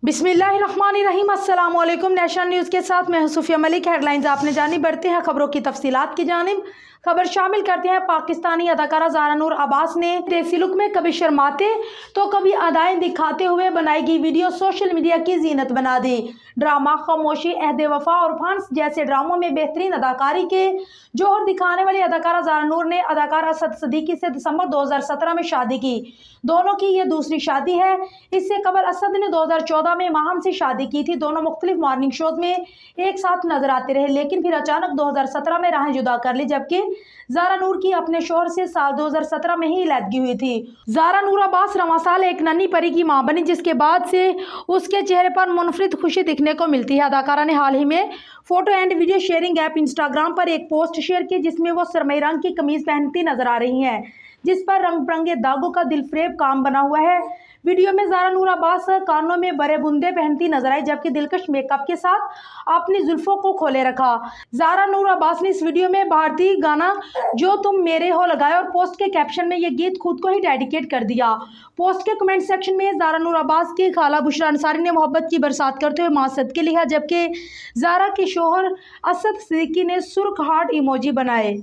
बिस्मिल्लाहिर्रहमानिर्रहीम। अस्सलाम वालेकुम। नेशनल न्यूज़ के साथ मैं सूफिया मलिक। हेडलाइंस आपने जानी, बढ़ते हैं खबरों की तफसीलात की जानिब। खबर शामिल करते हैं। पाकिस्तानी अदाकारा ज़ारा नूर अब्बास ने देसी लुक में कभी शर्माते तो कभी अदाएं दिखाते हुए बनाई गई वीडियो सोशल मीडिया की जीनत बना दी। ड्रामा खामोशी, अहद वफा और फांस जैसे ड्रामों में बेहतरीन अदाकारी के जौहर दिखाने वाली अदाकारा ज़ारा नूर ने अदाकार असद सिद्दीकी से दिसंबर 2017 में शादी की। दोनों की ये दूसरी शादी है। इससे कबल असद ने 2014 में माहम से शादी की थी। दोनों मुख्तलिफ मॉर्निंग शोज में एक साथ नजर आते रहे, लेकिन फिर अचानक 2017 में राहें जुदा कर ली, जबकि ज़ारा नूर की अपने शोहर से साल 2017 में ही अलहदगी हुई थी। ज़ारा नूर अब्बास रवां साल एक नन्ही परी की मां बनी, जिसके बाद से उसके चेहरे पर मुनफरिद खुशी दिखने को मिलती है। अदाकारा ने हाल ही में photo and video sharing app Instagram पर एक पोस्ट शेयर की, जिसमें वो सरमई रंग की कमीज पहनती नजर आ रही हैं, जिस पर रंग बिरंगे दागों का दिलफरेब काम बना हुआ है। वीडियो में ज़ारा नूर अब्बास कानों में बड़े बुंदे पहनती नजर आई, जबकि दिलकश मेकअप के साथ अपनी जुल्फों को खोले रखा। ज़ारा नूर अब्बास ने इस वीडियो में भारतीय गाना जो तुम मेरे हो लगाया और पोस्ट के कैप्शन में ये गीत खुद को ही डेडिकेट कर दिया। पोस्ट के कमेंट सेक्शन में ज़ारा नूर अब्बास की खाला बुशरा अंसारी ने मोहब्बत की बरसात करते हुए मां सदके लिखा, जबकि ज़ारा के शोहर असद सिद्दीकी ने सुर्ख हार्ट इमोजी बनाए।